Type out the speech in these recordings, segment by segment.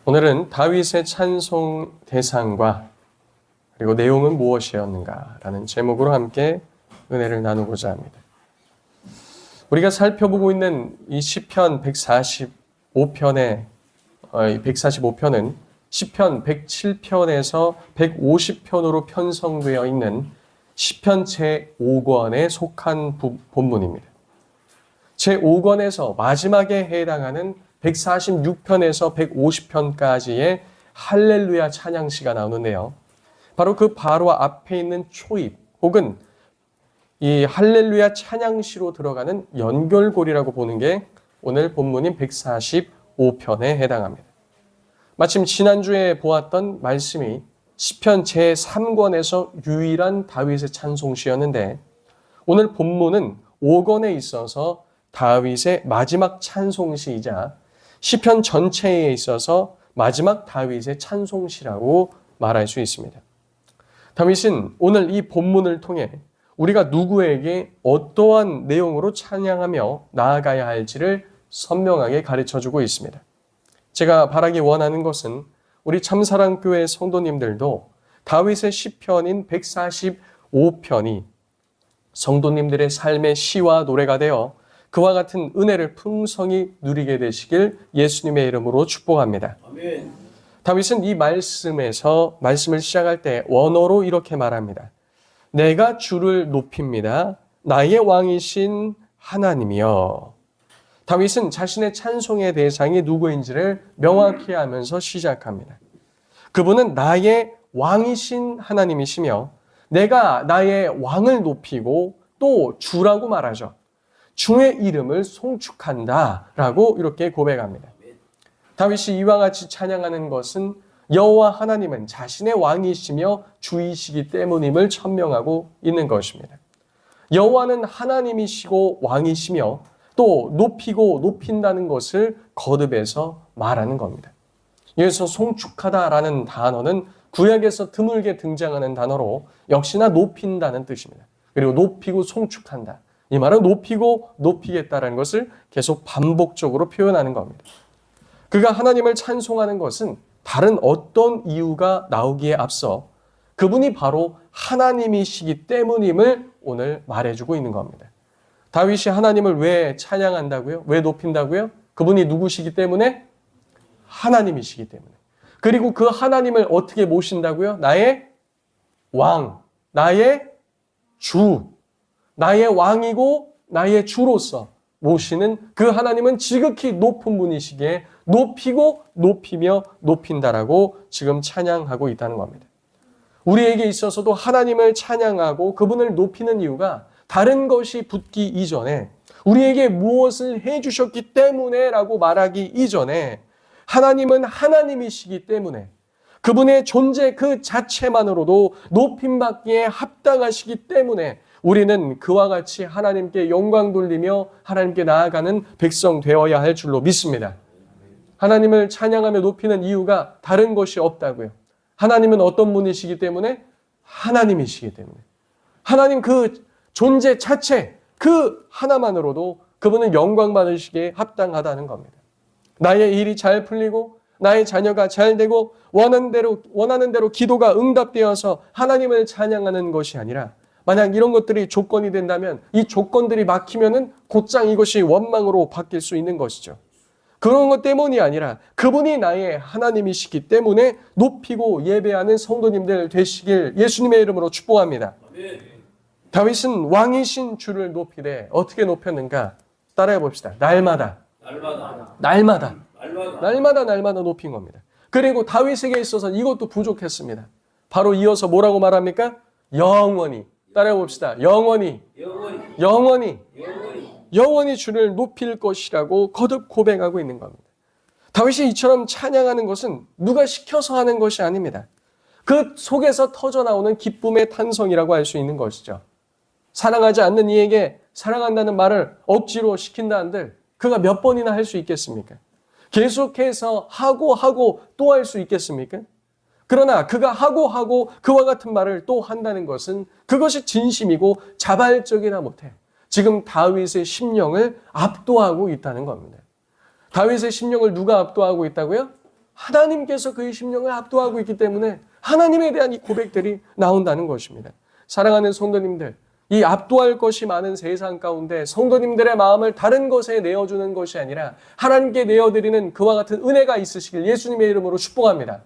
오늘은 다윗의 찬송 대상과 그리고 내용은 무엇이었는가라는 제목으로 함께 은혜를 나누고자 합니다. 우리가 살펴보고 있는 이 시편 145편은 시편 107편에서 150편으로 편성되어 있는 시편 제5권에 속한 본문입니다. 제5권에서 마지막에 해당하는 146편에서 150편까지의 할렐루야 찬양시가 나오는데요. 바로 그 바로 앞에 있는 초입 혹은 이 할렐루야 찬양시로 들어가는 연결고리라고 보는 게 오늘 본문인 145편에 해당합니다. 마침 지난주에 보았던 말씀이 시편 제3권에서 유일한 다윗의 찬송시였는데 오늘 본문은 5권에 있어서 다윗의 마지막 찬송시이자 시편 전체에 있어서 마지막 다윗의 찬송시라고 말할 수 있습니다. 다윗은 오늘 이 본문을 통해 우리가 누구에게 어떠한 내용으로 찬양하며 나아가야 할지를 선명하게 가르쳐주고 있습니다. 제가 바라기 원하는 것은 우리 참사랑교회 성도님들도 다윗의 시편인 145편이 성도님들의 삶의 시와 노래가 되어 그와 같은 은혜를 풍성히 누리게 되시길 예수님의 이름으로 축복합니다. 아멘. 다윗은 이 말씀을 시작할 때 원어로 이렇게 말합니다. 내가 주를 높입니다. 나의 왕이신 하나님이여. 다윗은 자신의 찬송의 대상이 누구인지를 명확히 하면서 시작합니다. 그분은 나의 왕이신 하나님이시며 내가 나의 왕을 높이고 또 주라고 말하죠. 주의 이름을 송축한다 라고 이렇게 고백합니다. 다윗이 이와 같이 찬양하는 것은 여호와 하나님은 자신의 왕이시며 주이시기 때문임을 천명하고 있는 것입니다. 여호와는 하나님이시고 왕이시며 또 높이고 높인다는 것을 거듭해서 말하는 겁니다. 여기서 송축하다라는 단어는 구약에서 드물게 등장하는 단어로 역시나 높인다는 뜻입니다. 그리고 높이고 송축한다. 이 말은 높이고 높이겠다라는 것을 계속 반복적으로 표현하는 겁니다. 그가 하나님을 찬송하는 것은 다른 어떤 이유가 나오기에 앞서 그분이 바로 하나님이시기 때문임을 오늘 말해주고 있는 겁니다. 다윗이 하나님을 왜 찬양한다고요? 왜 높인다고요? 그분이 누구시기 때문에? 하나님이시기 때문에. 그리고 그 하나님을 어떻게 모신다고요? 나의 왕, 나의 주, 나의 왕이고 나의 주로서 모시는 그 하나님은 지극히 높은 분이시기에 높이고 높이며 높인다라고 지금 찬양하고 있다는 겁니다. 우리에게 있어서도 하나님을 찬양하고 그분을 높이는 이유가 다른 것이 붙기 이전에 우리에게 무엇을 해주셨기 때문에 라고 말하기 이전에 하나님은 하나님이시기 때문에 그분의 존재 그 자체만으로도 높임받기에 합당하시기 때문에 우리는 그와 같이 하나님께 영광 돌리며 하나님께 나아가는 백성 되어야 할 줄로 믿습니다. 하나님을 찬양하며 높이는 이유가 다른 것이 없다고요. 하나님은 어떤 분이시기 때문에? 하나님이시기 때문에. 하나님 그 존재 자체 그 하나만으로도 그분은 영광 받으시기에 합당하다는 겁니다. 나의 일이 잘 풀리고 나의 자녀가 잘 되고 원하는 대로 기도가 응답되어서 하나님을 찬양하는 것이 아니라 만약 이런 것들이 조건이 된다면 이 조건들이 막히면은 곧장 이것이 원망으로 바뀔 수 있는 것이죠. 그런 것 때문이 아니라 그분이 나의 하나님이시기 때문에 높이고 예배하는 성도님들 되시길 예수님의 이름으로 축복합니다. 아멘. 다윗은 왕이신 주를 높이되 어떻게 높였는가? 따라해 봅시다. 날마다 높인 겁니다. 그리고 다윗에게 있어서 이것도 부족했습니다. 바로 이어서 뭐라고 말합니까? 영원히. 따라해 봅시다. 영원히 주를 높일 것이라고 거듭 고백하고 있는 겁니다. 다윗이 이처럼 찬양하는 것은 누가 시켜서 하는 것이 아닙니다. 그 속에서 터져나오는 기쁨의 탄성이라고 할 수 있는 것이죠. 사랑하지 않는 이에게 사랑한다는 말을 억지로 시킨다 한들 그가 몇 번이나 할 수 있겠습니까? 계속해서 하고 또 할 수 있겠습니까? 그러나 그가 하고 그와 같은 말을 또 한다는 것은 그것이 진심이고 자발적이나 못해 지금 다윗의 심령을 압도하고 있다는 겁니다. 다윗의 심령을 누가 압도하고 있다고요? 하나님께서 그의 심령을 압도하고 있기 때문에 하나님에 대한 이 고백들이 나온다는 것입니다. 사랑하는 성도님들, 이 압도할 것이 많은 세상 가운데 성도님들의 마음을 다른 것에 내어주는 것이 아니라 하나님께 내어드리는 그와 같은 은혜가 있으시길 예수님의 이름으로 축복합니다.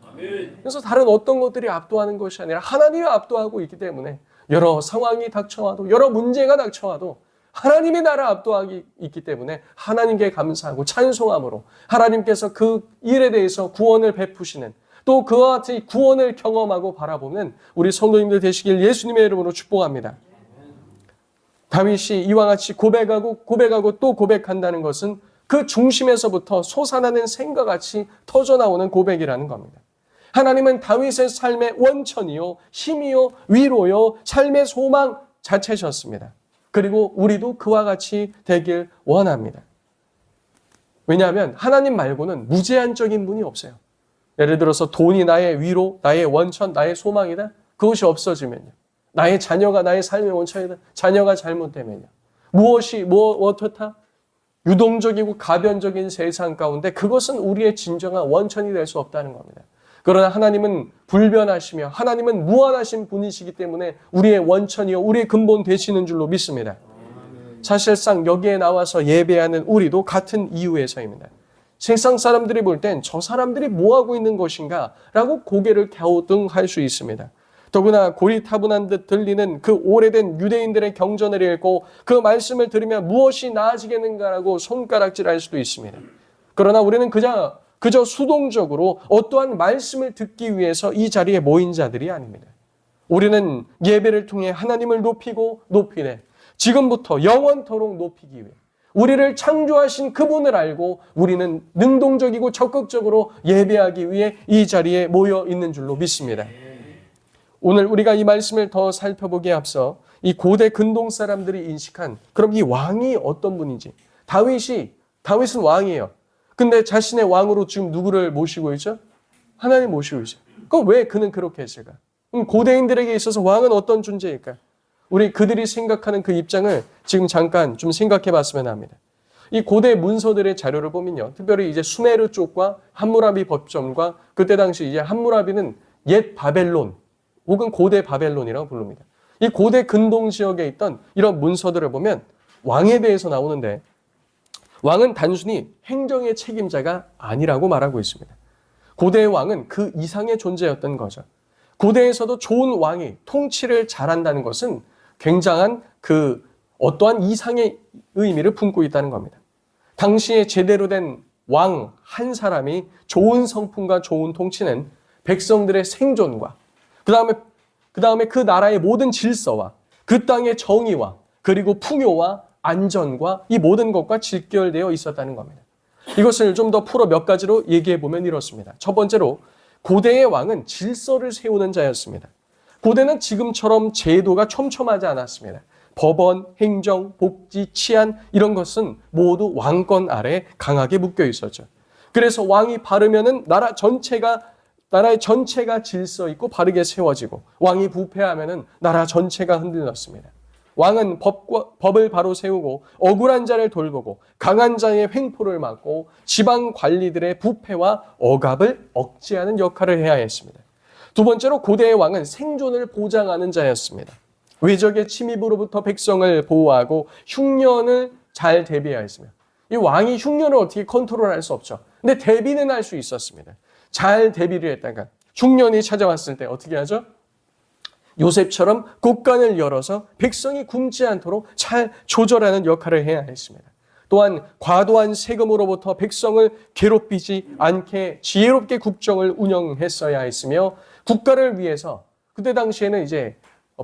그래서 다른 어떤 것들이 압도하는 것이 아니라 하나님이 압도하고 있기 때문에 여러 상황이 닥쳐와도 여러 문제가 닥쳐와도 하나님이 나를 압도하기 있기 때문에 하나님께 감사하고 찬송함으로 하나님께서 그 일에 대해서 구원을 베푸시는 또 그와 같은 구원을 경험하고 바라보는 우리 성도님들 되시길 예수님의 이름으로 축복합니다. 다윗이 이와 같이 고백하고 또 고백한다는 것은 그 중심에서부터 솟아나는 샘과 같이 터져나오는 고백이라는 겁니다. 하나님은 다윗의 삶의 원천이요, 힘이요, 위로요, 삶의 소망 자체셨습니다. 그리고 우리도 그와 같이 되길 원합니다. 왜냐하면 하나님 말고는 무제한적인 분이 없어요. 예를 들어서 돈이 나의 위로, 나의 원천, 나의 소망이다? 그것이 없어지면요. 나의 자녀가 나의 삶의 원천이다. 자녀가 잘못되면요. 무엇이 어떻다? 유동적이고 가변적인 세상 가운데 그것은 우리의 진정한 원천이 될 수 없다는 겁니다. 그러나 하나님은 불변하시며 하나님은 무한하신 분이시기 때문에 우리의 원천이요 우리의 근본 되시는 줄로 믿습니다. 사실상 여기에 나와서 예배하는 우리도 같은 이유에서입니다. 세상 사람들이 볼 땐 저 사람들이 뭐하고 있는 것인가 라고 고개를 갸우뚱할 수 있습니다. 더구나 고리타분한 듯 들리는 그 오래된 유대인들의 경전을 읽고 그 말씀을 들으면 무엇이 나아지겠는가라고 손가락질할 수도 있습니다. 그러나 우리는 그저 수동적으로 어떠한 말씀을 듣기 위해서 이 자리에 모인 자들이 아닙니다. 우리는 예배를 통해 하나님을 높이고 높이되 지금부터 영원토록 높이기 위해 우리를 창조하신 그분을 알고 우리는 능동적이고 적극적으로 예배하기 위해 이 자리에 모여 있는 줄로 믿습니다. 오늘 우리가 이 말씀을 더 살펴보기에 앞서 이 고대 근동 사람들이 인식한 그럼 이 왕이 어떤 분인지. 다윗은 왕이에요. 근데 자신의 왕으로 지금 누구를 모시고 있죠? 하나님 모시고 있어요. 그럼 왜 그는 그렇게 했을까? 고대인들에게 있어서 왕은 어떤 존재일까? 우리 그들이 생각하는 그 입장을 지금 잠깐 좀 생각해 봤으면 합니다. 이 고대 문서들의 자료를 보면요. 특별히 이제 수메르 쪽과 함무라비 법전과 그때 당시 이제 함무라비는 옛 바벨론 혹은 고대 바벨론이라고 부릅니다. 이 고대 근동 지역에 있던 이런 문서들을 보면 왕에 대해서 나오는데 왕은 단순히 행정의 책임자가 아니라고 말하고 있습니다. 고대의 왕은 그 이상의 존재였던 거죠. 고대에서도 좋은 왕이 통치를 잘한다는 것은 굉장한 그 어떠한 이상의 의미를 품고 있다는 겁니다. 당시에 제대로 된 왕 한 사람이 좋은 성품과 좋은 통치는 백성들의 생존과 그 다음에 그 나라의 모든 질서와 그 땅의 정의와 그리고 풍요와 안전과 이 모든 것과 직결되어 있었다는 겁니다. 이것을 좀 더 풀어 몇 가지로 얘기해 보면 이렇습니다. 첫 번째로 고대의 왕은 질서를 세우는 자였습니다. 고대는 지금처럼 제도가 촘촘하지 않았습니다. 법원, 행정, 복지, 치안 이런 것은 모두 왕권 아래 강하게 묶여 있었죠. 그래서 왕이 바르면은 나라의 전체가 질서 있고 바르게 세워지고 왕이 부패하면은 나라 전체가 흔들렸습니다. 왕은 법을 바로 세우고 억울한 자를 돌보고 강한 자의 횡포를 막고 지방 관리들의 부패와 억압을 억제하는 역할을 해야 했습니다. 두 번째로 고대의 왕은 생존을 보장하는 자였습니다. 외적의 침입으로부터 백성을 보호하고 흉년을 잘 대비하였으며 이 왕이 흉년을 어떻게 컨트롤할 수 없죠. 근데 대비는 할 수 있었습니다. 잘 대비를 했다가 흉년이 찾아왔을 때 어떻게 하죠? 요셉처럼 곳간을 열어서 백성이 굶지 않도록 잘 조절하는 역할을 해야 했습니다. 또한 과도한 세금으로부터 백성을 괴롭히지 않게 지혜롭게 국정을 운영했어야 했으며 국가를 위해서 그때 당시에는 이제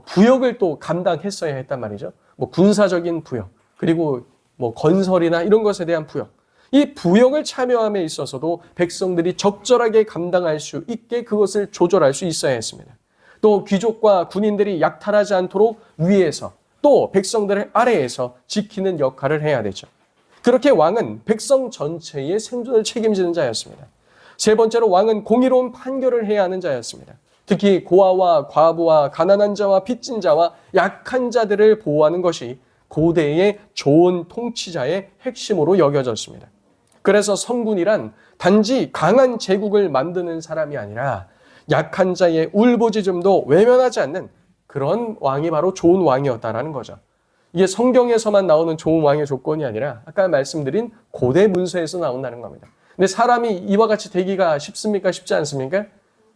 부역을 또 감당했어야 했단 말이죠. 뭐 군사적인 부역, 그리고 뭐 건설이나 이런 것에 대한 부역. 이 부역을 참여함에 있어서도 백성들이 적절하게 감당할 수 있게 그것을 조절할 수 있어야 했습니다. 또 귀족과 군인들이 약탈하지 않도록 위에서 또 백성들의 아래에서 지키는 역할을 해야 되죠. 그렇게 왕은 백성 전체의 생존을 책임지는 자였습니다. 세 번째로 왕은 공의로운 판결을 해야 하는 자였습니다. 특히 고아와 과부와 가난한 자와 빚진 자와 약한 자들을 보호하는 것이 고대의 좋은 통치자의 핵심으로 여겨졌습니다. 그래서 성군이란 단지 강한 제국을 만드는 사람이 아니라 약한 자의 울부짖음도 외면하지 않는 그런 왕이 바로 좋은 왕이었다라는 거죠. 이게 성경에서만 나오는 좋은 왕의 조건이 아니라 아까 말씀드린 고대 문서에서 나온다는 겁니다. 근데 사람이 이와 같이 되기가 쉽습니까? 쉽지 않습니까?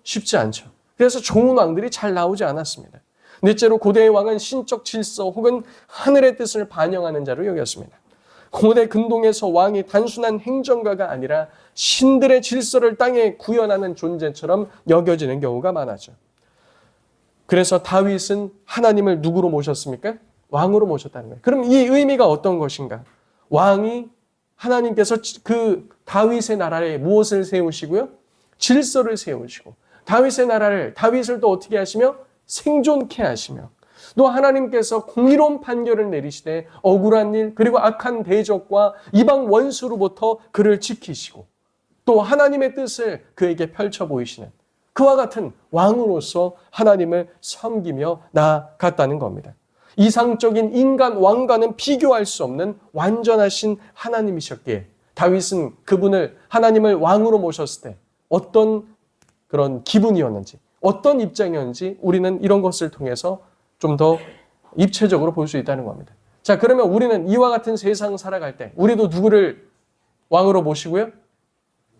쉽지 않죠. 그래서 좋은 왕들이 잘 나오지 않았습니다. 넷째로 고대의 왕은 신적 질서 혹은 하늘의 뜻을 반영하는 자로 여겼습니다. 고대 근동에서 왕이 단순한 행정가가 아니라 신들의 질서를 땅에 구현하는 존재처럼 여겨지는 경우가 많았죠. 그래서 다윗은 하나님을 누구로 모셨습니까? 왕으로 모셨다는 거예요. 그럼 이 의미가 어떤 것인가? 왕이 하나님께서 그 다윗의 나라에 무엇을 세우시고요? 질서를 세우시고 다윗을 또 어떻게 하시며? 생존케 하시며 또 하나님께서 공의로운 판결을 내리시되 억울한 일 그리고 악한 대적과 이방 원수로부터 그를 지키시고 또 하나님의 뜻을 그에게 펼쳐 보이시는 그와 같은 왕으로서 하나님을 섬기며 나아갔다는 겁니다. 이상적인 인간 왕과는 비교할 수 없는 완전하신 하나님이셨기에 다윗은 그분을 하나님을 왕으로 모셨을 때 어떤 그런 기분이었는지 어떤 입장이었는지 우리는 이런 것을 통해서 좀 더 입체적으로 볼 수 있다는 겁니다. 자, 그러면 우리는 이와 같은 세상 살아갈 때 우리도 누구를 왕으로 모시고요?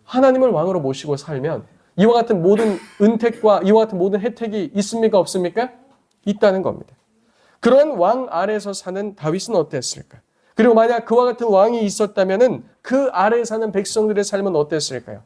하나님을 왕으로 모시고 살면 이와 같은 모든 은택과 이와 같은 모든 혜택이 있습니까? 없습니까? 있다는 겁니다. 그런 왕 아래서 사는 다윗은 어땠을까? 그리고 만약 그와 같은 왕이 있었다면 그 아래 사는 백성들의 삶은 어땠을까요?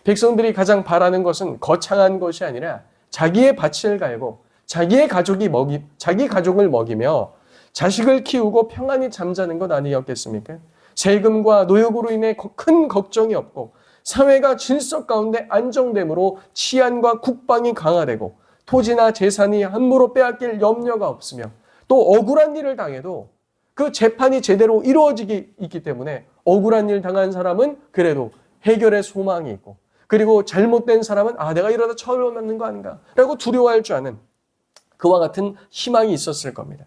백성들이 가장 바라는 것은 거창한 것이 아니라 자기의 밭을 갈고 자기 가족을 먹이며 자식을 키우고 평안히 잠자는 것 아니었겠습니까? 세금과 노역으로 인해 큰 걱정이 없고 사회가 질서 가운데 안정됨으로 치안과 국방이 강화되고 토지나 재산이 함부로 빼앗길 염려가 없으며 또 억울한 일을 당해도 그 재판이 제대로 이루어지기 있기 때문에 억울한 일 당한 사람은 그래도 해결의 소망이 있고 그리고 잘못된 사람은 내가 이러다 처벌받는 거 아닌가 라고 두려워할 줄 아는 그와 같은 희망이 있었을 겁니다.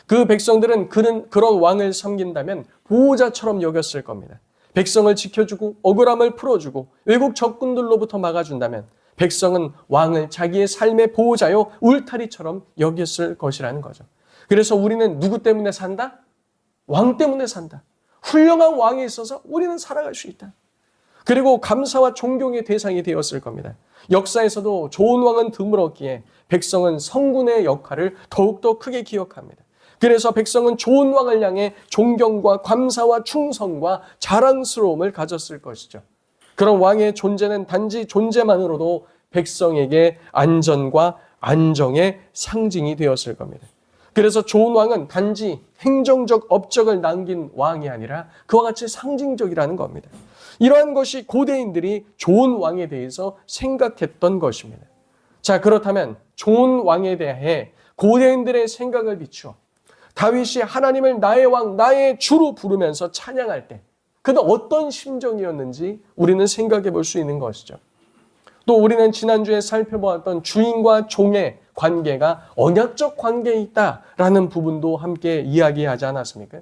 그 백성들은 그런 왕을 섬긴다면 보호자처럼 여겼을 겁니다. 백성을 지켜주고 억울함을 풀어주고 외국 적군들로부터 막아준다면 백성은 왕을 자기의 삶의 보호자요 울타리처럼 여겼을 것이라는 거죠. 그래서 우리는 누구 때문에 산다? 왕 때문에 산다. 훌륭한 왕이 있어서 우리는 살아갈 수 있다. 그리고 감사와 존경의 대상이 되었을 겁니다. 역사에서도 좋은 왕은 드물었기에 백성은 성군의 역할을 더욱더 크게 기억합니다. 그래서 백성은 좋은 왕을 향해 존경과 감사와 충성과 자랑스러움을 가졌을 것이죠. 그런 왕의 존재는 단지 존재만으로도 백성에게 안전과 안정의 상징이 되었을 겁니다. 그래서 좋은 왕은 단지 행정적 업적을 남긴 왕이 아니라 그와 같이 상징적이라는 겁니다. 이러한 것이 고대인들이 좋은 왕에 대해서 생각했던 것입니다. 자, 그렇다면 좋은 왕에 대해 고대인들의 생각을 비추어 다윗이 하나님을 나의 왕, 나의 주로 부르면서 찬양할 때 그는 어떤 심정이었는지 우리는 생각해 볼 수 있는 것이죠. 또 우리는 지난주에 살펴보았던 주인과 종의 관계가 언약적 관계에 있다라는 부분도 함께 이야기하지 않았습니까?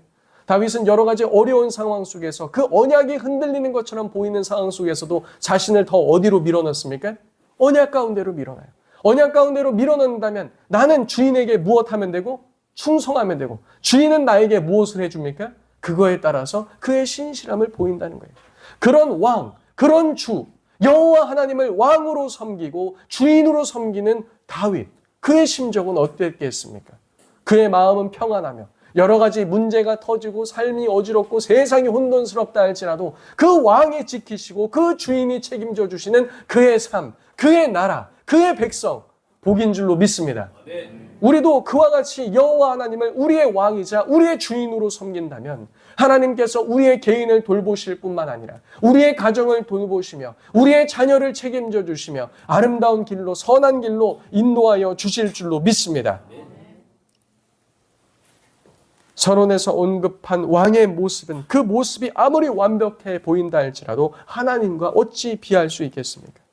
다윗은 여러 가지 어려운 상황 속에서 그 언약이 흔들리는 것처럼 보이는 상황 속에서도 자신을 더 어디로 밀어넣습니까? 언약 가운데로 밀어넣어요. 언약 가운데로 밀어넣는다면 나는 주인에게 무엇하면 되고 충성하면 되고 주인은 나에게 무엇을 해줍니까? 그거에 따라서 그의 신실함을 보인다는 거예요. 그런 왕, 그런 주, 여호와 하나님을 왕으로 섬기고 주인으로 섬기는 다윗, 그의 심정은 어땠겠습니까? 그의 마음은 평안하며 여러 가지 문제가 터지고 삶이 어지럽고 세상이 혼돈스럽다 할지라도 그 왕이 지키시고 그 주인이 책임져 주시는 그의 삶, 그의 나라, 그의 백성 복인 줄로 믿습니다. 우리도 그와 같이 여호와 하나님을 우리의 왕이자 우리의 주인으로 섬긴다면 하나님께서 우리의 개인을 돌보실 뿐만 아니라 우리의 가정을 돌보시며 우리의 자녀를 책임져 주시며 아름다운 길로 선한 길로 인도하여 주실 줄로 믿습니다. 서론에서 언급한 왕의 모습은 그 모습이 아무리 완벽해 보인다 할지라도 하나님과 어찌 비할 수 있겠습니까?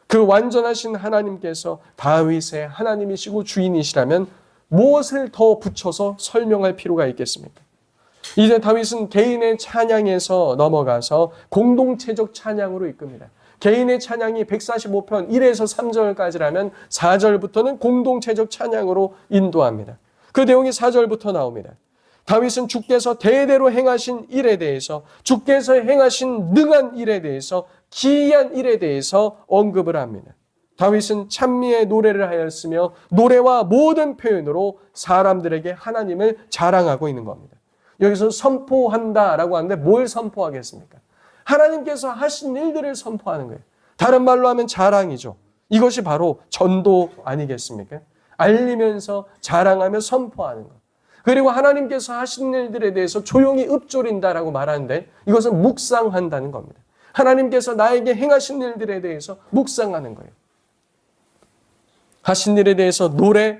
그 완전하신 하나님께서 다윗의 하나님이시고 주인이시라면 무엇을 더 붙여서 설명할 필요가 있겠습니까? 이제 다윗은 개인의 찬양에서 넘어가서 공동체적 찬양으로 이끕니다. 개인의 찬양이 145편 1에서 3절까지라면 4절부터는 공동체적 찬양으로 인도합니다. 그 내용이 4절부터 나옵니다. 다윗은 주께서 대대로 행하신 일에 대해서, 주께서 행하신 능한 일에 대해서, 기이한 일에 대해서 언급을 합니다. 다윗은 찬미의 노래를 하였으며 노래와 모든 표현으로 사람들에게 하나님을 자랑하고 있는 겁니다. 여기서 선포한다라고 하는데 뭘 선포하겠습니까? 하나님께서 하신 일들을 선포하는 거예요. 다른 말로 하면 자랑이죠. 이것이 바로 전도 아니겠습니까? 알리면서 자랑하며 선포하는 것. 그리고 하나님께서 하신 일들에 대해서 조용히 읊조린다라고 말하는데 이것은 묵상한다는 겁니다. 하나님께서 나에게 행하신 일들에 대해서 묵상하는 거예요. 하신 일에 대해서 노래,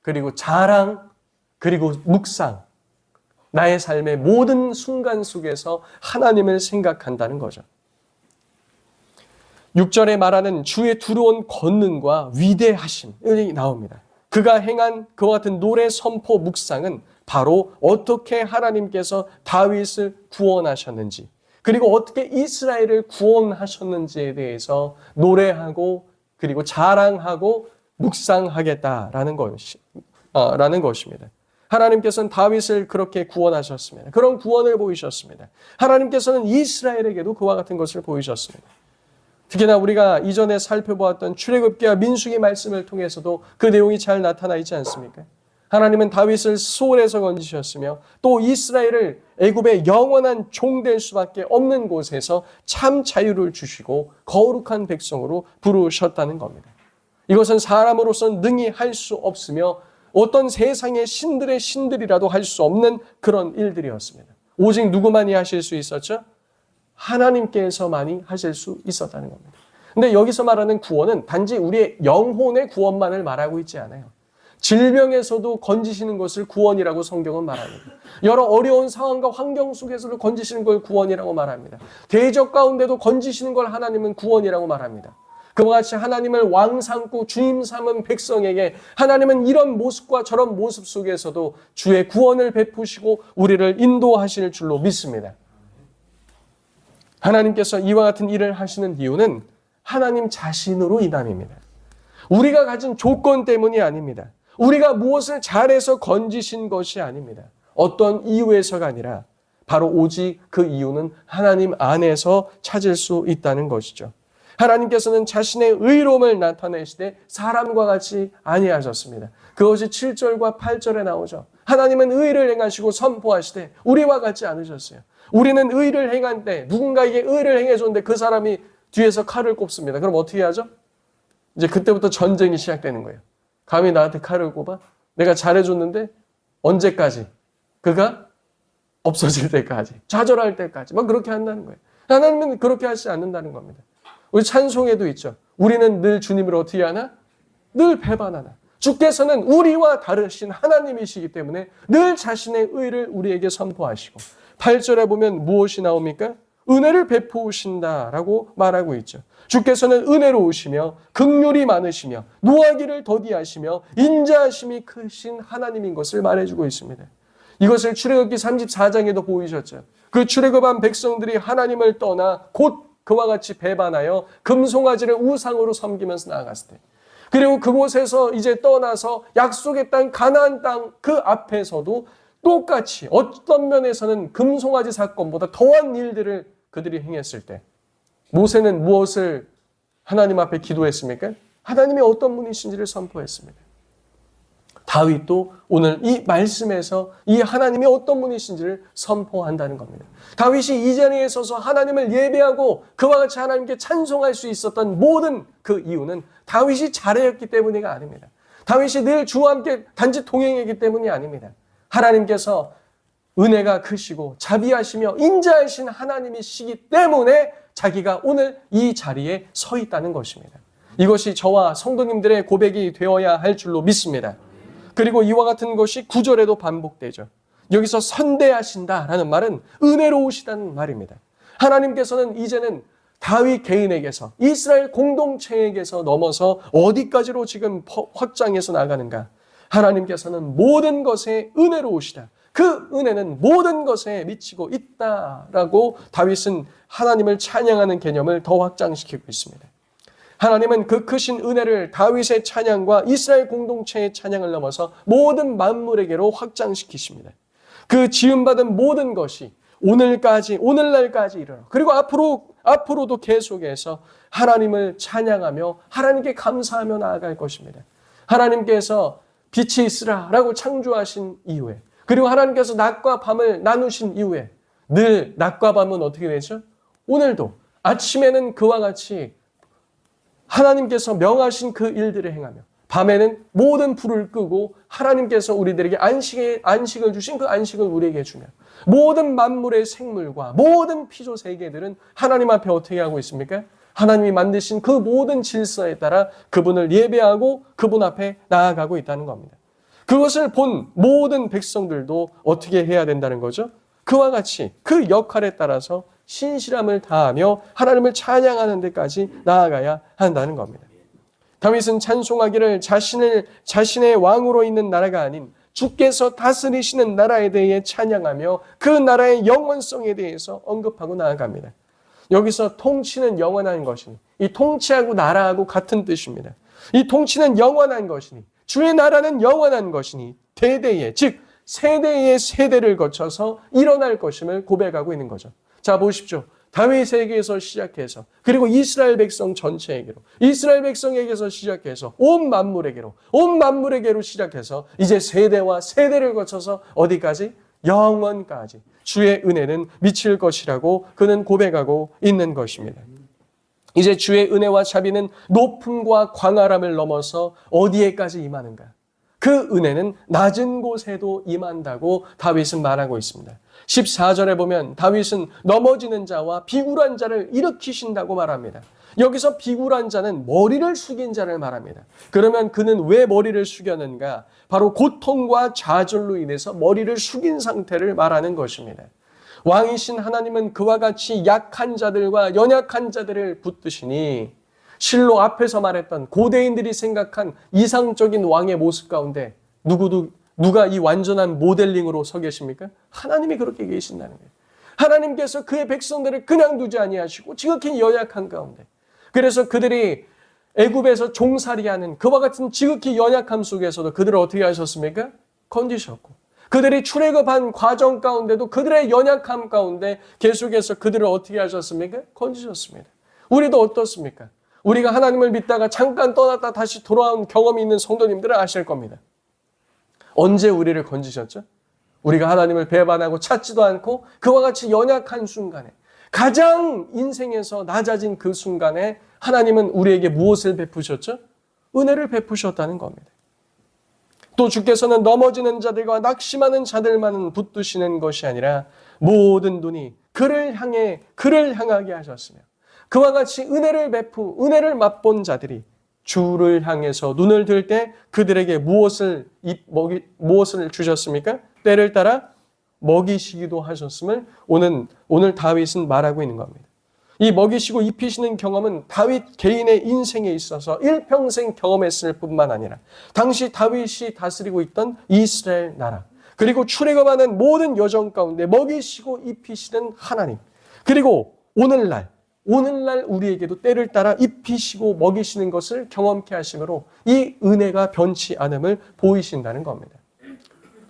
그리고 자랑, 그리고 묵상. 나의 삶의 모든 순간 속에서 하나님을 생각한다는 거죠. 6절에 말하는 주의 두려운 권능과 위대하심이 나옵니다. 그가 행한 그와 같은 노래, 선포, 묵상은 바로 어떻게 하나님께서 다윗을 구원하셨는지, 그리고 어떻게 이스라엘을 구원하셨는지에 대해서 노래하고 그리고 자랑하고 묵상하겠다라는 것입니다. 하나님께서는 다윗을 그렇게 구원하셨습니다. 그런 구원을 보이셨습니다. 하나님께서는 이스라엘에게도 그와 같은 것을 보이셨습니다. 특히나 우리가 이전에 살펴보았던 출애굽기와 민수기 말씀을 통해서도 그 내용이 잘 나타나 있지 않습니까? 하나님은 다윗을 소홀에서 건지셨으며 또 이스라엘을 애굽의 영원한 종될 수밖에 없는 곳에서 참 자유를 주시고 거룩한 백성으로 부르셨다는 겁니다. 이것은 사람으로서는 능히 할 수 없으며 어떤 세상의 신들의 신들이라도 할 수 없는 그런 일들이었습니다. 오직 누구만이 하실 수 있었죠? 하나님께서만이 하실 수 있었다는 겁니다. 근데 여기서 말하는 구원은 단지 우리의 영혼의 구원만을 말하고 있지 않아요. 질병에서도 건지시는 것을 구원이라고 성경은 말합니다. 여러 어려운 상황과 환경 속에서도 건지시는 걸 구원이라고 말합니다. 대적 가운데도 건지시는 걸 하나님은 구원이라고 말합니다. 그와 같이 하나님을 왕 삼고 주임 삼은 백성에게 하나님은 이런 모습과 저런 모습 속에서도 주의 구원을 베푸시고 우리를 인도하실 줄로 믿습니다. 하나님께서 이와 같은 일을 하시는 이유는 하나님 자신으로 인함입니다. 우리가 가진 조건 때문이 아닙니다. 우리가 무엇을 잘해서 건지신 것이 아닙니다. 어떤 이유에서가 아니라 바로 오직 그 이유는 하나님 안에서 찾을 수 있다는 것이죠. 하나님께서는 자신의 의로움을 나타내시되 사람과 같이 아니하셨습니다. 그것이 7절과 8절에 나오죠. 하나님은 의를 행하시고 선포하시되 우리와 같지 않으셨어요. 우리는 의를 행할 때 누군가에게 의를 행해줬는데 그 사람이 뒤에서 칼을 꼽습니다. 그럼 어떻게 하죠? 이제 그때부터 전쟁이 시작되는 거예요. 감히 나한테 칼을 꼽아? 내가 잘해줬는데 언제까지? 그가 없어질 때까지, 좌절할 때까지 막 그렇게 한다는 거예요. 하나님은 그렇게 하지 않는다는 겁니다. 우리 찬송에도 있죠. 우리는 늘 주님을 어떻게 하나? 늘 배반하나. 주께서는 우리와 다르신 하나님이시기 때문에 늘 자신의 의를 우리에게 선포하시고 8절에 보면 무엇이 나옵니까? 은혜를 베푸신다라고 말하고 있죠. 주께서는 은혜로우시며 긍휼이 많으시며 노하기를 더디하시며 인자하심이 크신 하나님인 것을 말해주고 있습니다. 이것을 출애굽기 34장에도 보이셨죠. 그 출애굽한 백성들이 하나님을 떠나 곧 그와 같이 배반하여 금송아지를 우상으로 섬기면서 나아갔을 때, 그리고 그곳에서 이제 떠나서 약속의 땅 가나안 땅 그 앞에서도 똑같이 어떤 면에서는 금송아지 사건보다 더한 일들을 그들이 행했을 때 모세는 무엇을 하나님 앞에 기도했습니까? 하나님이 어떤 분이신지를 선포했습니다. 다윗도 오늘 이 말씀에서 이 하나님이 어떤 분이신지를 선포한다는 겁니다. 다윗이 이 자리에 서서 하나님을 예배하고 그와 같이 하나님께 찬송할 수 있었던 모든 그 이유는 다윗이 잘했기 때문이가 아닙니다. 다윗이 늘 주와 함께 단지 동행했기 때문이 아닙니다. 하나님께서 은혜가 크시고 자비하시며 인자하신 하나님이시기 때문에 자기가 오늘 이 자리에 서 있다는 것입니다. 이것이 저와 성도님들의 고백이 되어야 할 줄로 믿습니다. 그리고 이와 같은 것이 9절에도 반복되죠. 여기서 선대하신다라는 말은 은혜로우시다는 말입니다. 하나님께서는 이제는 다윗 개인에게서 이스라엘 공동체에게서 넘어서 어디까지로 지금 확장해서 나가는가? 하나님께서는 모든 것에 은혜로우시다. 그 은혜는 모든 것에 미치고 있다라고 다윗은 하나님을 찬양하는 개념을 더 확장시키고 있습니다. 하나님은 그 크신 은혜를 다윗의 찬양과 이스라엘 공동체의 찬양을 넘어서 모든 만물에게로 확장시키십니다. 그 지음받은 모든 것이 오늘날까지 일어나 그리고 앞으로도 계속해서 하나님을 찬양하며 하나님께 감사하며 나아갈 것입니다. 하나님께서 빛이 있으라라고 창조하신 이후에 그리고 하나님께서 낮과 밤을 나누신 이후에 늘 낮과 밤은 어떻게 되죠? 오늘도 아침에는 그와 같이 하나님께서 명하신 그 일들을 행하며 밤에는 모든 불을 끄고 하나님께서 우리들에게 안식을 주신 그 안식을 우리에게 주며 모든 만물의 생물과 모든 피조 세계들은 하나님 앞에 어떻게 하고 있습니까? 하나님이 만드신 그 모든 질서에 따라 그분을 예배하고 그분 앞에 나아가고 있다는 겁니다. 그것을 본 모든 백성들도 어떻게 해야 된다는 거죠? 그와 같이 그 역할에 따라서 신실함을 다하며 하나님을 찬양하는 데까지 나아가야 한다는 겁니다. 다윗은 찬송하기를 자신의 왕으로 있는 나라가 아닌 주께서 다스리시는 나라에 대해 찬양하며 그 나라의 영원성에 대해서 언급하고 나아갑니다. 여기서 통치는 영원한 것이니 이 통치하고 나라하고 같은 뜻입니다. 이 통치는 영원한 것이니 주의 나라는 영원한 것이니 대대의 즉 세대의 세대를 거쳐서 일어날 것임을 고백하고 있는 거죠. 자 보십시오. 다윗에게서 시작해서 그리고 이스라엘 백성 전체에게로 이스라엘 백성에게서 시작해서 온 만물에게로 시작해서 이제 세대와 세대를 거쳐서 어디까지? 영원까지 주의 은혜는 미칠 것이라고 그는 고백하고 있는 것입니다. 이제 주의 은혜와 자비는 높음과 광활함을 넘어서 어디에까지 임하는가? 그 은혜는 낮은 곳에도 임한다고 다윗은 말하고 있습니다. 14절에 보면 다윗은 넘어지는 자와 비굴한 자를 일으키신다고 말합니다. 여기서 비굴한 자는 머리를 숙인 자를 말합니다. 그러면 그는 왜 머리를 숙였는가? 바로 고통과 좌절로 인해서 머리를 숙인 상태를 말하는 것입니다. 왕이신 하나님은 그와 같이 약한 자들과 연약한 자들을 붙드시니 실로 앞에서 말했던 고대인들이 생각한 이상적인 왕의 모습 가운데 누가 이 완전한 모델링으로 서 계십니까? 하나님이 그렇게 계신다는 거예요. 하나님께서 그의 백성들을 그냥 두지 아니하시고 지극히 연약한 가운데 그래서 그들이 애굽에서 종살이하는 그와 같은 지극히 연약함 속에서도 그들을 어떻게 하셨습니까? 건지셨고 그들이 출애굽한 과정 가운데도 그들의 연약함 가운데 계속해서 그들을 어떻게 하셨습니까? 건지셨습니다. 우리도 어떻습니까? 우리가 하나님을 믿다가 잠깐 떠났다 다시 돌아온 경험이 있는 성도님들은 아실 겁니다. 언제 우리를 건지셨죠? 우리가 하나님을 배반하고 찾지도 않고 그와 같이 연약한 순간에 가장 인생에서 낮아진 그 순간에 하나님은 우리에게 무엇을 베푸셨죠? 은혜를 베푸셨다는 겁니다. 또 주께서는 넘어지는 자들과 낙심하는 자들만은 붙드시는 것이 아니라 모든 눈이 그를 향하게 하셨으며 그와 같이 은혜를 맛본 자들이 주를 향해서 눈을 들 때 그들에게 무엇을 주셨습니까? 때를 따라 먹이시기도 하셨음을 오늘 다윗은 말하고 있는 겁니다. 이 먹이시고 입히시는 경험은 다윗 개인의 인생에 있어서 일평생 경험했을 뿐만 아니라 당시 다윗이 다스리고 있던 이스라엘 나라 그리고 출애굽하는 모든 여정 가운데 먹이시고 입히시는 하나님 그리고 오늘날 우리에게도 때를 따라 입히시고 먹이시는 것을 경험케 하심으로 이 은혜가 변치 않음을 보이신다는 겁니다.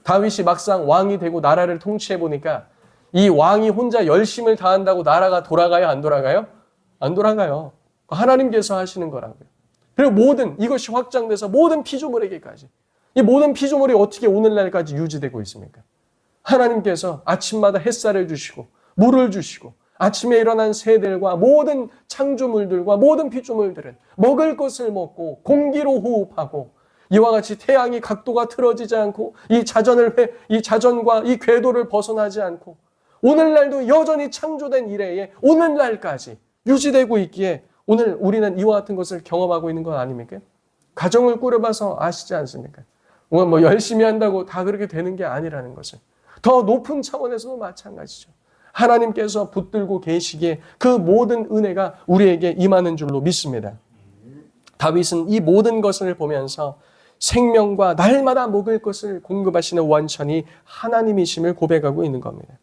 다윗이 막상 왕이 되고 나라를 통치해 보니까 이 왕이 혼자 열심을 다한다고 나라가 돌아가요? 안 돌아가요? 안 돌아가요. 하나님께서 하시는 거라고요. 그리고 이것이 확장돼서 모든 피조물에게까지 이 모든 피조물이 어떻게 오늘날까지 유지되고 있습니까? 하나님께서 아침마다 햇살을 주시고 물을 주시고 아침에 일어난 새들과 모든 창조물들과 모든 피조물들은 먹을 것을 먹고 공기로 호흡하고 이와 같이 태양이 각도가 틀어지지 않고 이 자전과 이 궤도를 벗어나지 않고 오늘날도 여전히 창조된 이래에 오늘날까지 유지되고 있기에 오늘 우리는 이와 같은 것을 경험하고 있는 건 아닙니까? 가정을 꾸려봐서 아시지 않습니까? 열심히 한다고 다 그렇게 되는 게 아니라는 것을 더 높은 차원에서도 마찬가지죠. 하나님께서 붙들고 계시기에 그 모든 은혜가 우리에게 임하는 줄로 믿습니다. 다윗은 이 모든 것을 보면서 생명과 날마다 먹을 것을 공급하시는 원천이 하나님이심을 고백하고 있는 겁니다.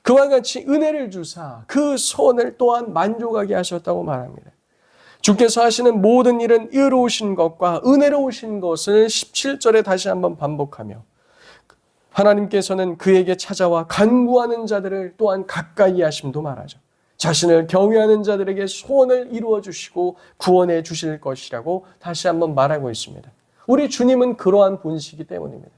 그와 같이 은혜를 주사 그 소원을 또한 만족하게 하셨다고 말합니다. 주께서 하시는 모든 일은 의로우신 것과 은혜로우신 것을 17절에 다시 한번 반복하며 하나님께서는 그에게 찾아와 간구하는 자들을 또한 가까이 하심도 말하죠. 자신을 경외하는 자들에게 소원을 이루어 주시고 구원해 주실 것이라고 다시 한번 말하고 있습니다. 우리 주님은 그러한 분이시기 때문입니다.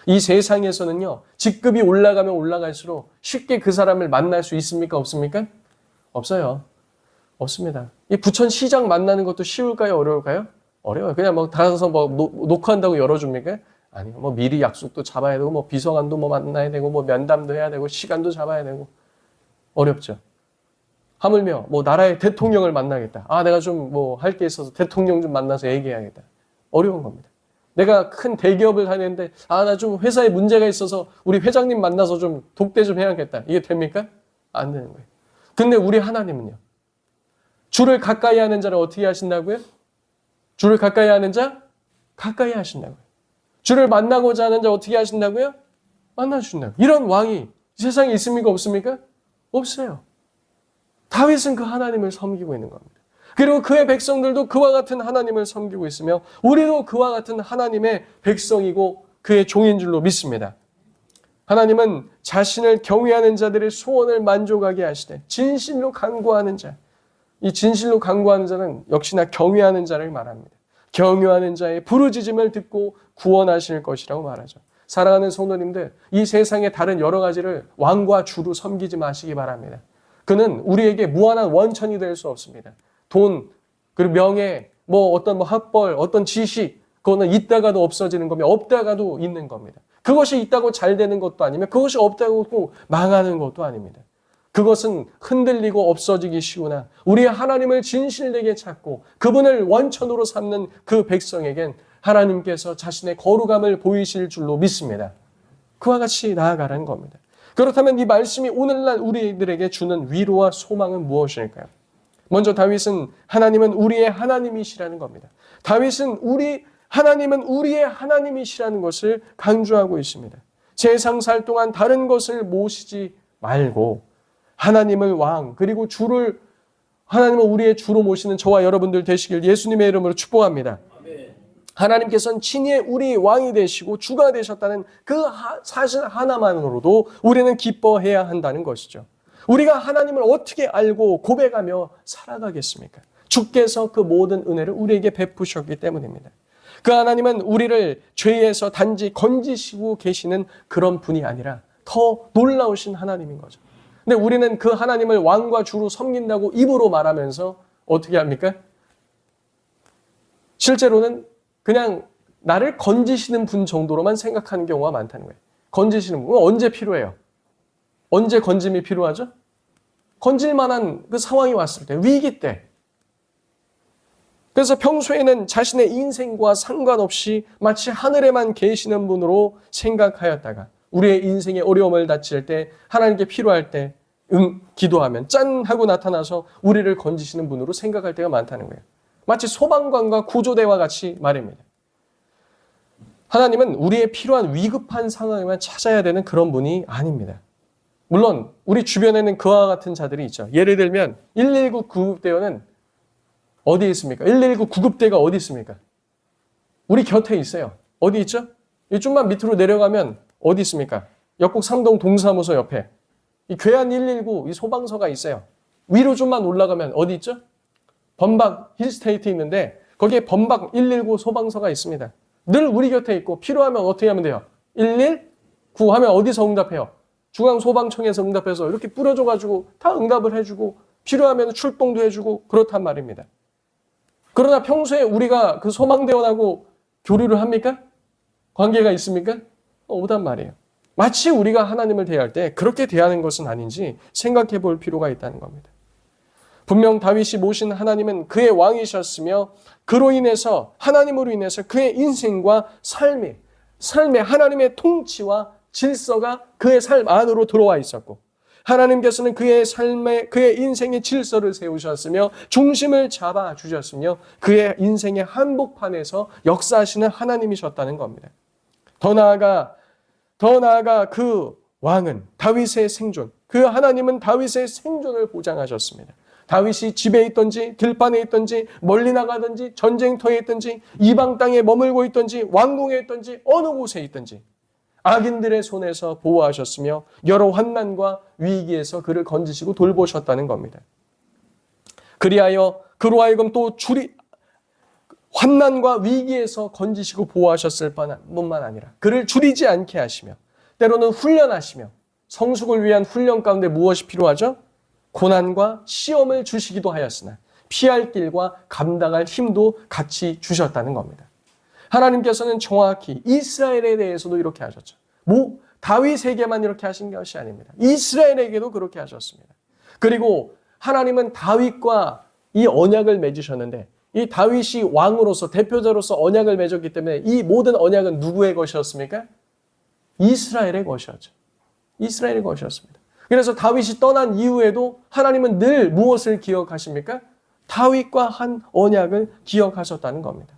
이 세상에서는요, 직급이 올라가면 올라갈수록 쉽게 그 사람을 만날 수 있습니까? 없습니까? 없어요. 없습니다. 이 부천시장 만나는 것도 쉬울까요? 어려울까요? 어려워요. 그냥 뭐 가서 뭐 녹화한다고 열어줍니까? 아니요. 뭐 미리 약속도 잡아야 되고, 뭐 비서관도 뭐 만나야 되고, 뭐 면담도 해야 되고, 시간도 잡아야 되고. 어렵죠. 하물며 뭐 나라의 대통령을 만나겠다. 아, 내가 좀 뭐 할 게 있어서 대통령 좀 만나서 얘기해야겠다. 어려운 겁니다. 내가 큰 대기업을 하는데 아, 나 좀 회사에 문제가 있어서 우리 회장님 만나서 좀 독대 좀 해야겠다. 이게 됩니까? 안 되는 거예요. 근데 우리 하나님은요. 주를 가까이 하는 자를 어떻게 하신다고요? 주를 가까이 하는 자? 가까이 하신다고요. 주를 만나고자 하는 자 어떻게 하신다고요? 만나주신다고요. 이런 왕이 세상에 있습니까? 없습니까? 없어요. 다윗은 그 하나님을 섬기고 있는 겁니다. 그리고 그의 백성들도 그와 같은 하나님을 섬기고 있으며 우리도 그와 같은 하나님의 백성이고 그의 종인 줄로 믿습니다. 하나님은 자신을 경외하는 자들의 소원을 만족하게 하시되 진실로 간구하는 자, 이 진실로 간구하는 자는 역시나 경외하는 자를 말합니다. 경외하는 자의 부르짖음을 듣고 구원하실 것이라고 말하죠. 사랑하는 성도님들, 이 세상의 다른 여러 가지를 왕과 주로 섬기지 마시기 바랍니다. 그는 우리에게 무한한 원천이 될 수 없습니다. 돈, 그리고 명예, 뭐 어떤 뭐 학벌, 어떤 지식, 그거는 있다가도 없어지는 거며 없다가도 있는 겁니다. 그것이 있다고 잘 되는 것도 아니며 그것이 없다고 망하는 것도 아닙니다. 그것은 흔들리고 없어지기 쉬우나 우리의 하나님을 진실되게 찾고 그분을 원천으로 삼는 그 백성에겐 하나님께서 자신의 거룩함을 보이실 줄로 믿습니다. 그와 같이 나아가라는 겁니다. 그렇다면 이 말씀이 오늘날 우리들에게 주는 위로와 소망은 무엇일까요? 먼저 다윗은 하나님은 우리의 하나님이시라는 겁니다. 다윗은 하나님은 우리의 하나님이시라는 것을 강조하고 있습니다. 세상 살 동안 다른 것을 모시지 말고 하나님을 왕 그리고 하나님을 우리의 주로 모시는 저와 여러분들 되시길 예수님의 이름으로 축복합니다. 하나님께서는 친히 우리 왕이 되시고 주가 되셨다는 그 사실 하나만으로도 우리는 기뻐해야 한다는 것이죠. 우리가 하나님을 어떻게 알고 고백하며 살아가겠습니까? 주께서 그 모든 은혜를 우리에게 베푸셨기 때문입니다. 그 하나님은 우리를 죄에서 단지 건지시고 계시는 그런 분이 아니라 더 놀라우신 하나님인 거죠. 근데 우리는 그 하나님을 왕과 주로 섬긴다고 입으로 말하면서 어떻게 합니까? 실제로는 그냥 나를 건지시는 분 정도로만 생각하는 경우가 많다는 거예요. 건지시는 분, 언제 필요해요? 언제 건짐이 필요하죠? 건질 만한 그 상황이 왔을 때, 위기 때. 그래서 평소에는 자신의 인생과 상관없이 마치 하늘에만 계시는 분으로 생각하였다가 우리의 인생의 어려움을 닥칠 때, 하나님께 필요할 때 기도하면 짠 하고 나타나서 우리를 건지시는 분으로 생각할 때가 많다는 거예요. 마치 소방관과 구조대와 같이 말입니다. 하나님은 우리의 필요한 위급한 상황에만 찾아야 되는 그런 분이 아닙니다. 물론 우리 주변에는 그와 같은 자들이 있죠. 예를 들면 119 구급대원은 어디에 있습니까? 119 구급대가 어디 있습니까? 우리 곁에 있어요. 어디 있죠? 좀만 밑으로 내려가면 어디 있습니까? 역곡 삼동 동사무소 옆에 이 괴한 119 이 소방서가 있어요. 위로 좀만 올라가면 어디 있죠? 범박 힐스테이트 있는데 거기에 범박 119 소방서가 있습니다. 늘 우리 곁에 있고 필요하면 어떻게 하면 돼요? 119 하면 어디서 응답해요? 중앙소방청에서 응답해서 이렇게 뿌려줘가지고 다 응답을 해주고 필요하면 출동도 해주고 그렇단 말입니다. 그러나 평소에 우리가 그 소방대원하고 교류를 합니까? 관계가 있습니까? 없단 말이에요. 마치 우리가 하나님을 대할 때 그렇게 대하는 것은 아닌지 생각해 볼 필요가 있다는 겁니다. 분명 다윗이 모신 하나님은 그의 왕이셨으며 그로 인해서 하나님으로 인해서 그의 인생과 삶에 하나님의 통치와 질서가 그의 삶 안으로 들어와 있었고 하나님께서는 그의 삶의, 그의 인생의 질서를 세우셨으며 중심을 잡아 주셨으며 그의 인생의 한복판에서 역사하시는 하나님이셨다는 겁니다. 더 나아가 그 왕은 다윗의 생존, 그 하나님은 다윗의 생존을 보장하셨습니다. 다윗이 집에 있든지 들판에 있든지 멀리 나가든지 전쟁터에 있든지 이방 땅에 머물고 있든지 왕궁에 있든지 어느 곳에 있든지 악인들의 손에서 보호하셨으며 여러 환난과 위기에서 그를 건지시고 돌보셨다는 겁니다. 그리하여 그로 하여금 또 환난과 위기에서 건지시고 보호하셨을 뿐만 아니라 그를 줄이지 않게 하시며 때로는 훈련하시며 성숙을 위한 훈련 가운데 무엇이 필요하죠? 고난과 시험을 주시기도 하였으나 피할 길과 감당할 힘도 같이 주셨다는 겁니다. 하나님께서는 정확히 이스라엘에 대해서도 이렇게 하셨죠. 다윗에게만 이렇게 하신 것이 아닙니다. 이스라엘에게도 그렇게 하셨습니다. 그리고 하나님은 다윗과 이 언약을 맺으셨는데 이 다윗이 왕으로서 대표자로서 언약을 맺었기 때문에 이 모든 언약은 누구의 것이었습니까? 이스라엘의 것이었죠. 이스라엘의 것이었습니다. 그래서 다윗이 떠난 이후에도 하나님은 늘 무엇을 기억하십니까? 다윗과 한 언약을 기억하셨다는 겁니다.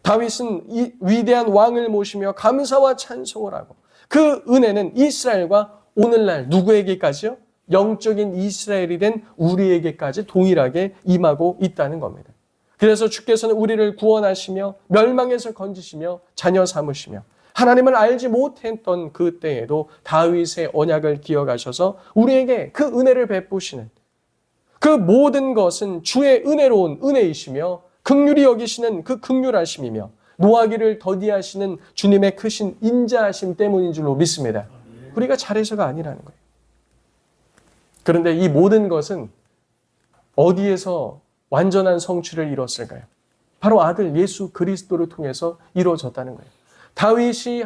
다윗은 이 위대한 왕을 모시며 감사와 찬송을 하고 그 은혜는 이스라엘과 오늘날 누구에게까지요? 영적인 이스라엘이 된 우리에게까지 동일하게 임하고 있다는 겁니다. 그래서 주께서는 우리를 구원하시며 멸망에서 건지시며 자녀 삼으시며 하나님을 알지 못했던 그 때에도 다윗의 언약을 기억하셔서 우리에게 그 은혜를 베푸시는 그 모든 것은 주의 은혜로운 은혜이시며 긍휼히 여기시는 그 긍휼하심이며 노하기를 더디하시는 주님의 크신 인자하심 때문인 줄로 믿습니다. 우리가 잘해서가 아니라는 거예요. 그런데 이 모든 것은 어디에서 완전한 성취를 이뤘을까요? 바로 아들 예수 그리스도를 통해서 이루어졌다는 거예요. 다윗이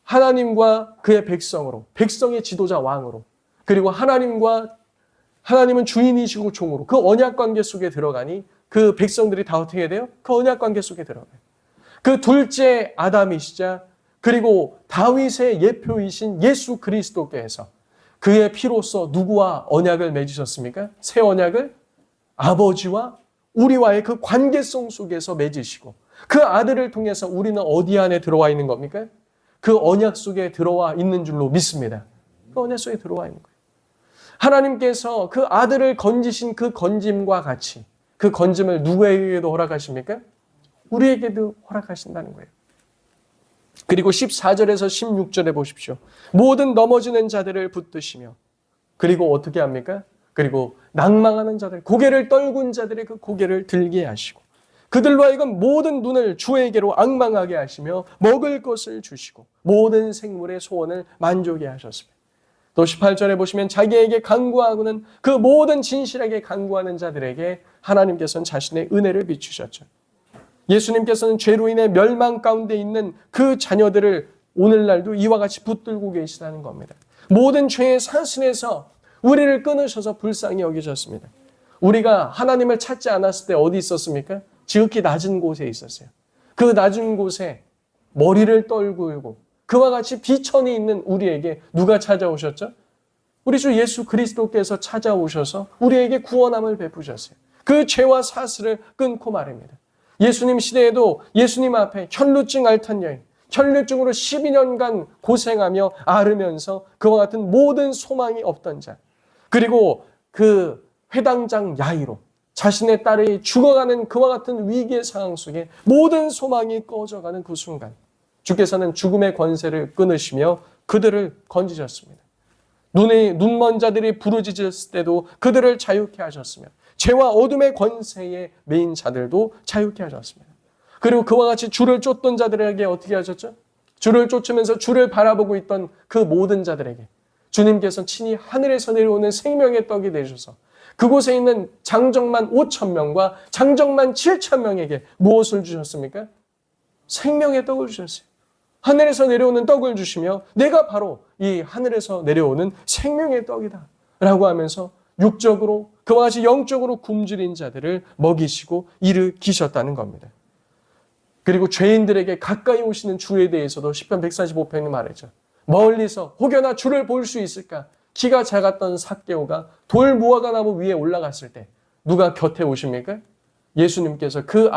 하나님과 그의 백성으로, 백성의 지도자 왕으로, 그리고 하나님은 주인이시고 종으로 그 언약 관계 속에 들어가니 그 백성들이 다 어떻게 돼요? 그 언약 관계 속에 들어가요. 그 둘째 아담이시자 그리고 다윗의 예표이신 예수 그리스도께서 그의 피로써 누구와 언약을 맺으셨습니까? 새 언약을 아버지와 우리와의 그 관계성 속에서 맺으시고 그 아들을 통해서 우리는 어디 안에 들어와 있는 겁니까? 그 언약 속에 들어와 있는 줄로 믿습니다. 그 언약 속에 들어와 있는 거예요. 하나님께서 그 아들을 건지신 그 건짐과 같이 그 건짐을 누구에게도 허락하십니까? 우리에게도 허락하신다는 거예요. 그리고 14절에서 16절에 보십시오. 모든 넘어지는 자들을 붙드시며 그리고 어떻게 합니까? 그리고 낭망하는 자들, 고개를 떨군 자들의 그 고개를 들게 하시고 그들로 하여금 모든 눈을 주에게로 앙망하게 하시며 먹을 것을 주시고 모든 생물의 소원을 만족해 하셨습니다. 또 18절에 보시면 자기에게 간구하고는 그 모든 진실하게 간구하는 자들에게 하나님께서는 자신의 은혜를 비추셨죠. 예수님께서는 죄로 인해 멸망 가운데 있는 그 자녀들을 오늘날도 이와 같이 붙들고 계시다는 겁니다. 모든 죄의 사슬에서 우리를 끊으셔서 불쌍히 여기셨습니다. 우리가 하나님을 찾지 않았을 때 어디 있었습니까? 지극히 낮은 곳에 있었어요. 그 낮은 곳에 머리를 떨구고 그와 같이 비천이 있는 우리에게 누가 찾아오셨죠? 우리 주 예수 그리스도께서 찾아오셔서 우리에게 구원함을 베푸셨어요. 그 죄와 사슬을 끊고 말입니다. 예수님 시대에도 예수님 앞에 혈루증 앓던 여인, 혈루증으로 12년간 고생하며 앓으면서 그와 같은 모든 소망이 없던 자, 그리고 그 회당장 야이로 자신의 딸이 죽어가는 그와 같은 위기의 상황 속에 모든 소망이 꺼져가는 그 순간 주께서는 죽음의 권세를 끊으시며 그들을 건지셨습니다. 눈먼 자들이 부르짖었을 때도 그들을 자유케 하셨으며 죄와 어둠의 권세에 매인 자들도 자유케 하셨습니다. 그리고 그와 같이 주를 쫓던 자들에게 어떻게 하셨죠? 주를 쫓으면서 주를 바라보고 있던 그 모든 자들에게 주님께서 친히 하늘에서 내려오는 생명의 떡이 되셔서 그곳에 있는 장정만 5,000명과 장정만 7,000명에게 무엇을 주셨습니까? 생명의 떡을 주셨어요. 하늘에서 내려오는 떡을 주시며 내가 바로 이 하늘에서 내려오는 생명의 떡이다 라고 하면서 육적으로 그와 같이 영적으로 굶주린 자들을 먹이시고 일으키셨다는 겁니다. 그리고 죄인들에게 가까이 오시는 주에 대해서도 시편 145편이 말했죠. 멀리서 혹여나 주를 볼 수 있을까? 키가 작았던 삭개오가 돌무화과 나무 위에 올라갔을 때 누가 곁에 오십니까? 예수님께서 그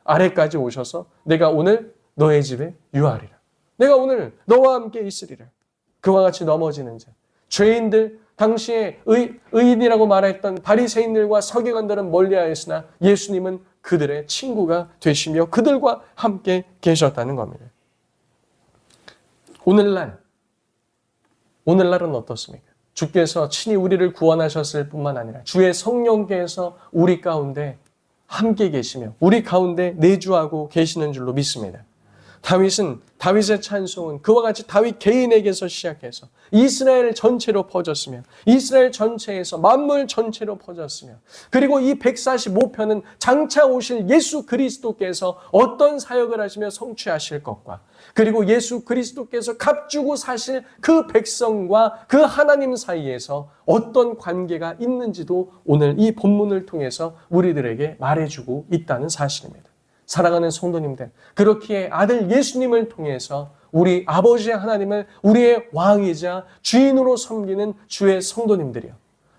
아래까지 오셔서 내가 오늘 너의 집에 유하리라. 내가 오늘 너와 함께 있으리라. 그와 같이 넘어지는 자, 죄인들, 당시에 의인이라고 말했던 바리새인들과 서기관들은 멀리하였으나 예수님은 그들의 친구가 되시며 그들과 함께 계셨다는 겁니다. 오늘날은 어떻습니까? 주께서 친히 우리를 구원하셨을 뿐만 아니라 주의 성령께서 우리 가운데 함께 계시며 우리 가운데 내주하고 계시는 줄로 믿습니다. 다윗의 찬송은 그와 같이 다윗 개인에게서 시작해서 이스라엘 전체로 퍼졌으며 이스라엘 전체에서 만물 전체로 퍼졌으며 그리고 이 145편은 장차 오실 예수 그리스도께서 어떤 사역을 하시며 성취하실 것과 그리고 예수 그리스도께서 값주고 사실 그 백성과 그 하나님 사이에서 어떤 관계가 있는지도 오늘 이 본문을 통해서 우리들에게 말해주고 있다는 사실입니다. 사랑하는 성도님들, 그렇기에 아들 예수님을 통해서 우리 아버지 하나님을 우리의 왕이자 주인으로 섬기는 주의 성도님들이요.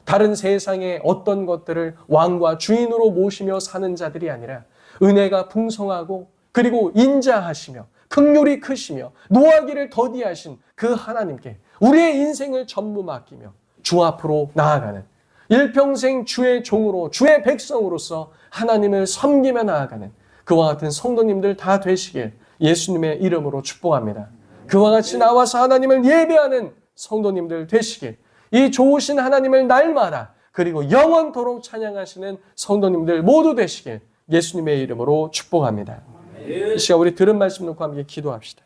다른 세상의 어떤 것들을 왕과 주인으로 모시며 사는 자들이 아니라 은혜가 풍성하고 그리고 인자하시며 긍휼이 크시며 노하기를 더디하신 그 하나님께 우리의 인생을 전부 맡기며 주 앞으로 나아가는 일평생 주의 종으로 주의 백성으로서 하나님을 섬기며 나아가는 그와 같은 성도님들 다 되시길 예수님의 이름으로 축복합니다. 그와 같이 나와서 하나님을 예배하는 성도님들 되시길 이 좋으신 하나님을 날마다 그리고 영원토록 찬양하시는 성도님들 모두 되시길 예수님의 이름으로 축복합니다. 이 시간 우리 들은 말씀 놓고 함께 기도합시다.